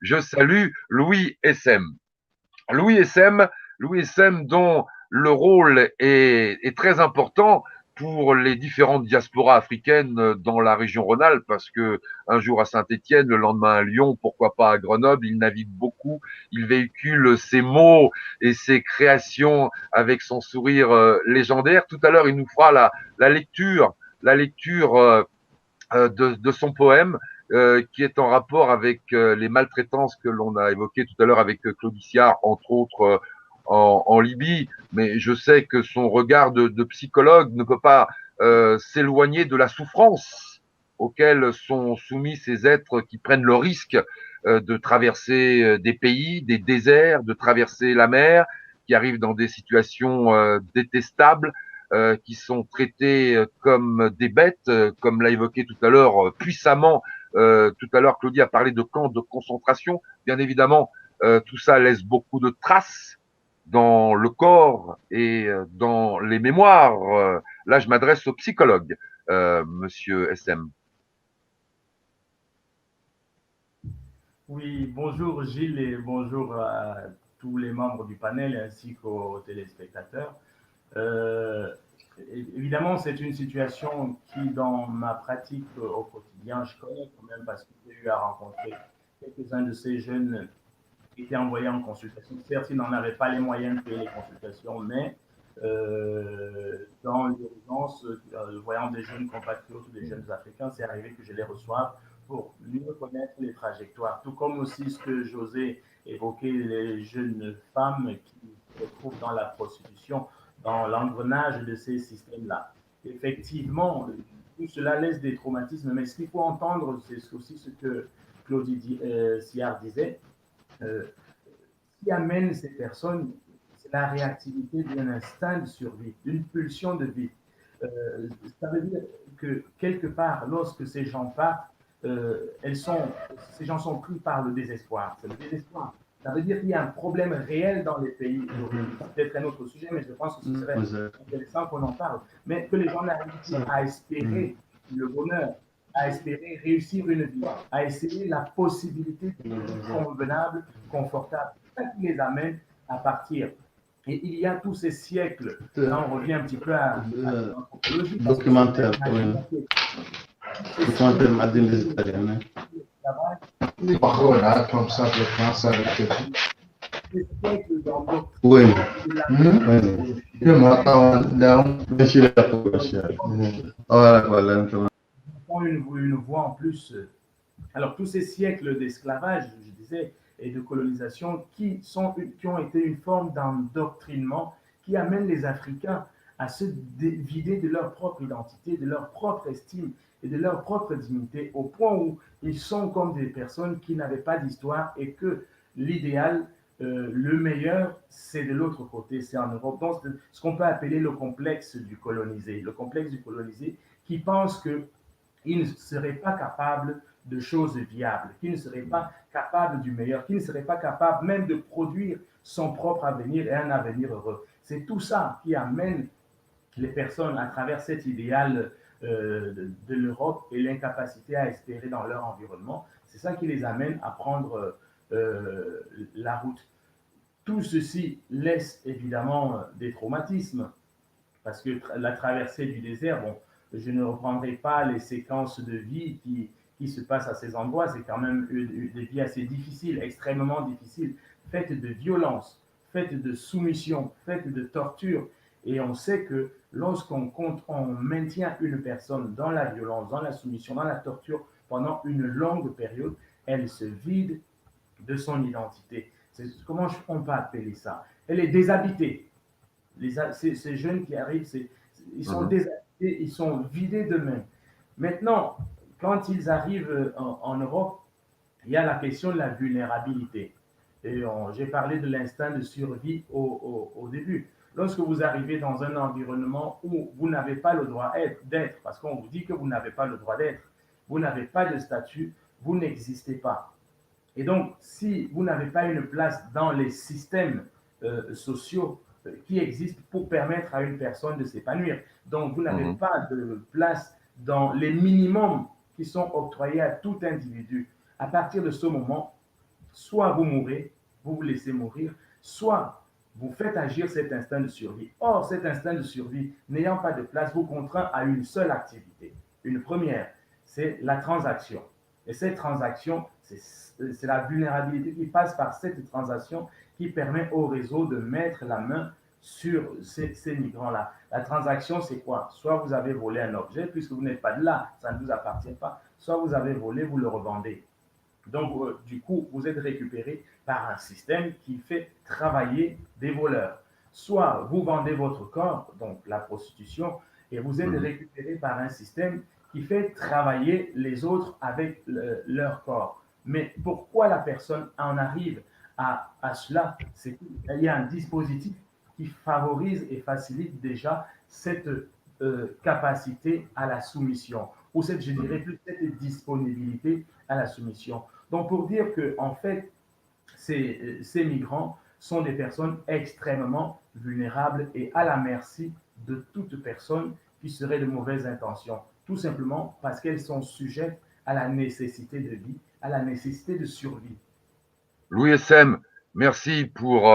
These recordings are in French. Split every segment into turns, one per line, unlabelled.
je salue Louis SM. Louis SM, Louis SM dont le rôle est très important pour les différentes diasporas africaines dans la région Rhône-Alpes, parce que un jour à Saint-Étienne, le lendemain à Lyon, pourquoi pas à Grenoble, il navigue beaucoup, il véhicule ses mots et ses créations avec son sourire légendaire. Tout à l'heure, il nous fera la lecture de son poème qui est en rapport avec les maltraitances que l'on a évoquées tout à l'heure avec Claudicia, entre autres en Libye. Mais je sais que son regard de psychologue ne peut pas s'éloigner de la souffrance auxquelles sont soumis ces êtres qui prennent le risque de traverser des pays, des déserts, de traverser la mer, qui arrivent dans des situations détestables, qui sont traités comme des bêtes, comme l'a évoqué tout à l'heure puissamment. Tout à l'heure, Claudie a parlé de camps de concentration. Bien évidemment, tout ça laisse beaucoup de traces dans le corps et dans les mémoires. Là, je m'adresse au psychologue, Monsieur SM.
Oui, bonjour Gilles et bonjour à tous les membres du panel ainsi qu'aux téléspectateurs. Euh, Évidemment, c'est une situation qui, dans ma pratique au quotidien, je connais quand même parce que j'ai eu à rencontrer quelques-uns de ces jeunes qui étaient envoyés en consultation. Certes, ils n'en avaient pas les moyens de payer les consultations, mais dans l'urgence, voyant des jeunes compatriotes ou des jeunes africains, c'est arrivé que je les reçoive pour mieux connaître les trajectoires. Tout comme aussi ce que José évoquait, les jeunes femmes qui se retrouvent dans la prostitution, dans l'engrenage de ces systèmes-là. Effectivement, tout cela laisse des traumatismes, mais ce qu'il faut entendre, c'est aussi ce que Claudie Sillard disait, euh, ce qui amène ces personnes, c'est la réactivité d'un instinct de survie, d'une pulsion de vie. Ça veut dire que quelque part, lorsque ces gens partent, ces gens sont pris par le désespoir. C'est le désespoir. Ça veut dire qu'il y a un problème réel dans les pays d'origine. C'est peut-être un autre sujet, mais je pense que ce serait intéressant qu'on en parle. Mais que les gens n'arrivent plus à espérer le bonheur, à espérer réussir une vie, à essayer la possibilité d'une vie convenable, confortable. C'est ça qui les amène à partir. Et il y a tous ces siècles, là on revient un petit peu à l'anthropologie, parce que
documentaire, documentaire Madine des Italiens.
Comme ça, je pense avec
Oui.
Une voix en plus. Alors, tous ces siècles d'esclavage, je disais, et de colonisation qui ont été une forme d'endoctrinement qui amène les Africains à se vider de leur propre identité, de leur propre estime et de leur propre dignité, au point où ils sont comme des personnes qui n'avaient pas d'histoire et que l'idéal, le meilleur, c'est de l'autre côté, c'est en Europe. Donc, ce qu'on peut appeler le complexe du colonisé. Le complexe du colonisé qui pense qu'il ne serait pas capable de choses viables, qui ne serait pas capable du meilleur, qui ne serait pas capable même de produire son propre avenir et un avenir heureux. C'est tout ça qui amène les personnes à travers cet idéal de l'Europe et l'incapacité à espérer dans leur environnement. C'est ça qui les amène à prendre la route. Tout ceci laisse évidemment des traumatismes parce que la traversée du désert, bon, je ne reprendrai pas les séquences de vie qui se passent à ces endroits. C'est quand même des vies assez difficiles, extrêmement difficiles, faites de violence, faites de soumission, faites de torture. Et on sait que lorsqu'on maintient une personne dans la violence, dans la soumission, dans la torture pendant une longue période, elle se vide de son identité. Comment on peut appeler ça? Elle est déshabitée. Ces jeunes qui arrivent, ils sont déshabillés, ils sont vidés d'eux-mêmes. Maintenant, quand ils arrivent en Europe, il y a la question de la vulnérabilité. Et j'ai parlé de l'instinct de survie au début. Lorsque vous arrivez dans un environnement où vous n'avez pas le droit d'être, parce qu'on vous dit que vous n'avez pas le droit d'être, vous n'avez pas de statut, vous n'existez pas. Et donc, si vous n'avez pas une place dans les systèmes sociaux qui existent pour permettre à une personne de s'épanouir, donc vous n'avez pas de place dans les minimums qui sont octroyés à tout individu, à partir de ce moment, soit vous mourrez, vous vous laissez mourir, soit vous faites agir cet instinct de survie. Or, cet instinct de survie, n'ayant pas de place, vous contraint à une seule activité. Une première, c'est la transaction. Et cette transaction, c'est la vulnérabilité qui passe par cette transaction qui permet au réseau de mettre la main sur ces migrants-là. La transaction, c'est quoi? Soit vous avez volé un objet, puisque vous n'êtes pas de là, ça ne vous appartient pas. Soit vous avez volé, vous le revendez. Donc, du coup, vous êtes récupéré par un système qui fait travailler des voleurs. Soit vous vendez votre corps, donc la prostitution, et vous êtes récupéré par un système qui fait travailler les autres avec leur corps. Mais pourquoi la personne en arrive à cela? C'est qu'il y a un dispositif qui favorise et facilite déjà cette capacité à la soumission, ou cette, je dirais plus, cette disponibilité à la soumission. Donc, pour dire que, en fait, ces migrants sont des personnes extrêmement vulnérables et à la merci de toute personne qui serait de mauvaise intention, tout simplement parce qu'elles sont sujettes à la nécessité de vie, à la nécessité de survie.
Louis SM, merci pour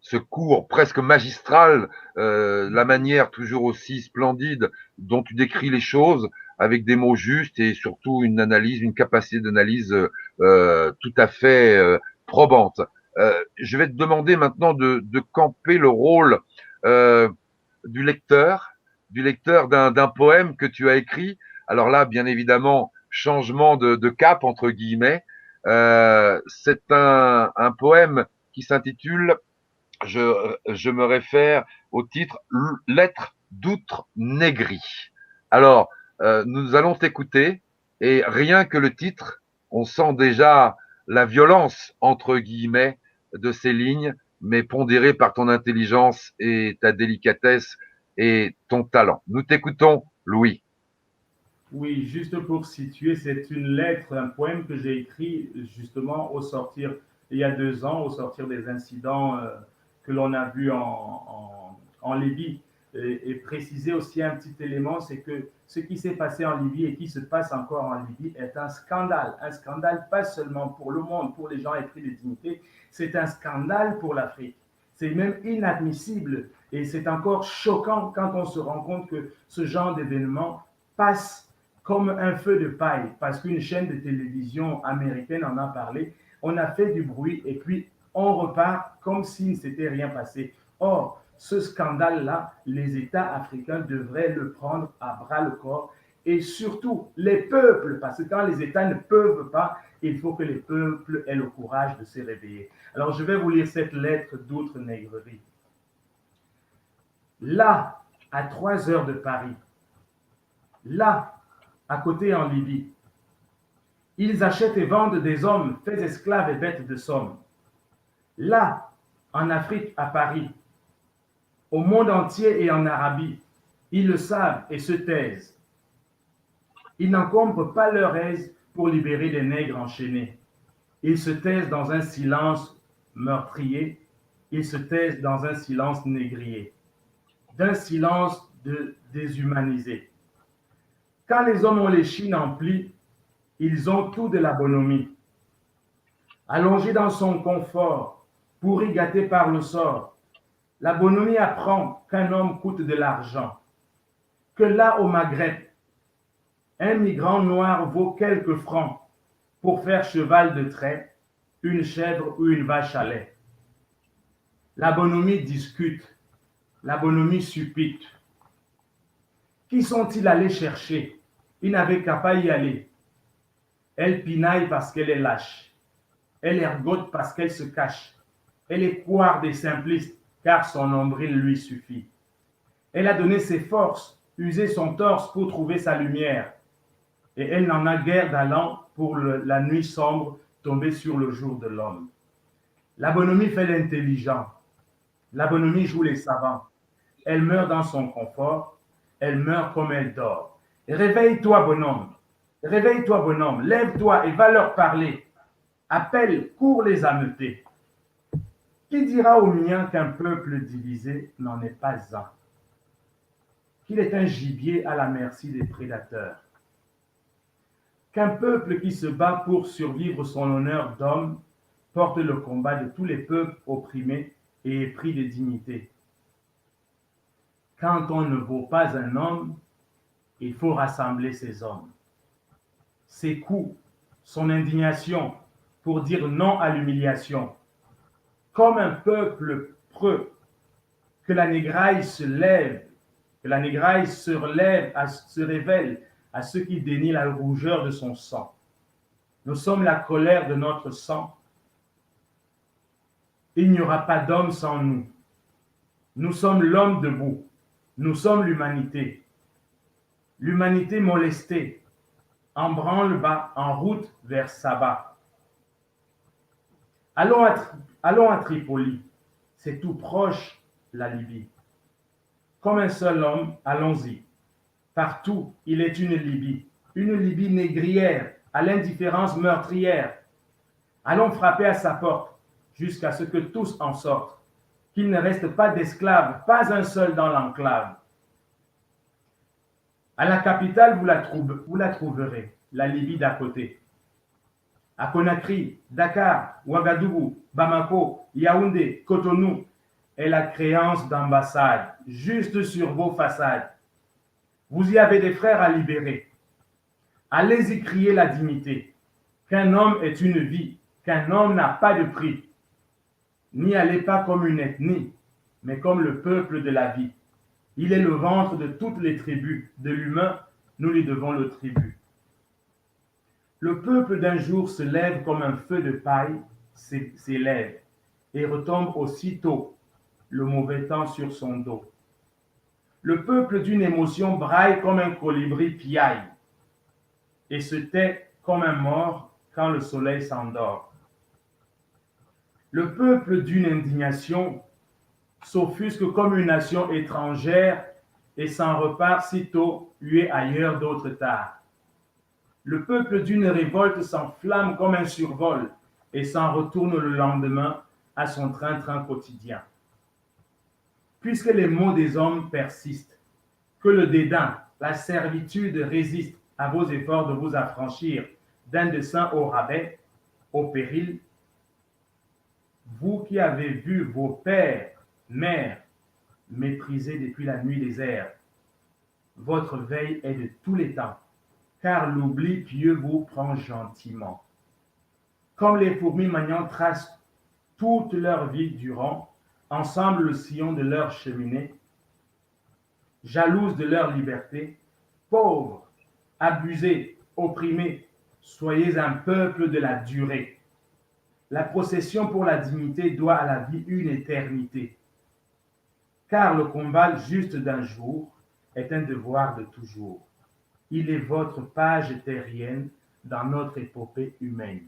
ce cours presque magistral, la manière toujours aussi splendide dont tu décris les choses avec des mots justes et surtout une analyse, une capacité d'analyse tout à fait probante. Je vais te demander maintenant de camper le rôle euh, du lecteur d'un poème que tu as écrit. Alors là, bien évidemment, changement de cap entre guillemets. C'est un poème qui s'intitule, je me réfère au titre Lettre d'outre négri. Alors, nous allons t'écouter et rien que le titre, on sent déjà la violence, entre guillemets, de ces lignes, mais pondérée par ton intelligence et ta délicatesse et ton talent. Nous t'écoutons, Louis.
Oui, juste pour situer, c'est une lettre, un poème que j'ai écrit justement au sortir, il y a 2 ans, au sortir des incidents que l'on a vus en Libye. Et préciser aussi un petit élément, c'est que ce qui s'est passé en Libye et qui se passe encore en Libye est un scandale pas seulement pour le monde, pour les gens épris de dignité, c'est un scandale pour l'Afrique. C'est même inadmissible et c'est encore choquant quand on se rend compte que ce genre d'événement passe comme un feu de paille, parce qu'une chaîne de télévision américaine en a parlé, on a fait du bruit et puis on repart comme s'il ne s'était rien passé. Or, ce scandale-là, les États africains devraient le prendre à bras le corps et surtout les peuples, parce que quand les États ne peuvent pas, il faut que les peuples aient le courage de se réveiller. Alors, je vais vous lire cette lettre d'outre-négrerie. Là, à 3 heures de Paris, là, à côté en Libye, ils achètent et vendent des hommes, faits esclaves et bêtes de somme. Là, en Afrique, à Paris, au monde entier et en Arabie, ils le savent et se taisent. Ils n'encombrent pas leur aise pour libérer des nègres enchaînés. Ils se taisent dans un silence meurtrier, ils se taisent dans un silence négrier, d'un silence déshumanisé. Quand les hommes ont les chines emplies, ils ont tout de la bonhomie. Allongé dans son confort, pourri gâté par le sort, la bonhomie apprend qu'un homme coûte de l'argent, que là au Maghreb, un migrant noir vaut quelques francs pour faire cheval de trait, une chèvre ou une vache à lait. La bonhomie discute, la bonhomie suppute. Qui sont-ils allés chercher? Ils n'avaient qu'à pas y aller. Elle pinaille parce qu'elle est lâche. Elle ergote parce qu'elle se cache. Elle est couard des simplistes car son nombril lui suffit. Elle a donné ses forces, usé son torse pour trouver sa lumière. Et elle n'en a guère d'allant pour la nuit sombre tomber sur le jour de l'homme. La bonhomie fait l'intelligent. La bonhomie joue les savants. Elle meurt dans son confort. Elle meurt comme elle dort. Réveille-toi, bonhomme. Réveille-toi, bonhomme. Lève-toi et va leur parler. Appelle, cours les ameuter. Qui dira aux miens qu'un peuple divisé n'en est pas un? Qu'il est un gibier à la merci des prédateurs? Qu'un peuple qui se bat pour survivre son honneur d'homme porte le combat de tous les peuples opprimés et épris de dignité. Quand on ne vaut pas un homme, il faut rassembler ses hommes. Ses coups, son indignation pour dire non à l'humiliation. Comme un peuple preux, que la négraille se lève, que la négraille se révèle à ceux qui dénient la rougeur de son sang. Nous sommes la colère de notre sang. Il n'y aura pas d'homme sans nous. Nous sommes l'homme debout. Nous sommes l'humanité. L'humanité molestée, en branle-bas, en route vers Saba. Allons à Tripoli, c'est tout proche la Libye. Comme un seul homme, allons-y. Partout, il est une Libye négrière, à l'indifférence meurtrière. Allons frapper à sa porte, jusqu'à ce que tous en sortent, qu'il ne reste pas d'esclaves, pas un seul dans l'enclave. À la capitale, vous la trouverez, la Libye d'à côté. À Conakry, Dakar, Ouagadougou, Bamako, Yaoundé, Cotonou, est la créance d'ambassade, juste sur vos façades. Vous y avez des frères à libérer. Allez-y crier la dignité, qu'un homme est une vie, qu'un homme n'a pas de prix. N'y allez pas comme une ethnie, mais comme le peuple de la vie. Il est le ventre de toutes les tribus. De l'humain, nous lui devons le tribut. Le peuple d'un jour se lève comme un feu de paille, s'élève, et retombe aussitôt, le mauvais temps sur son dos. Le peuple d'une émotion braille comme un colibri piaille, et se tait comme un mort quand le soleil s'endort. Le peuple d'une indignation s'offusque comme une nation étrangère et s'en repart sitôt, hué ailleurs d'autre tard. Le peuple d'une révolte s'enflamme comme un survol et s'en retourne le lendemain à son train-train quotidien. Puisque les maux des hommes persistent, que le dédain, la servitude résistent à vos efforts de vous affranchir d'un dessein au rabais, au péril, vous qui avez vu vos pères, mères, méprisés depuis la nuit des airs, votre veille est de tous les temps, car l'oubli pieux vous prend gentiment. Comme les fourmis maniant tracent toute leur vie durant, ensemble le sillon de leur cheminée, jalouses de leur liberté, pauvres, abusés, opprimés, soyez un peuple de la durée. La procession pour la dignité doit à la vie une éternité, car le combat juste d'un jour est un devoir de toujours. Il est votre page terrienne dans notre épopée humaine.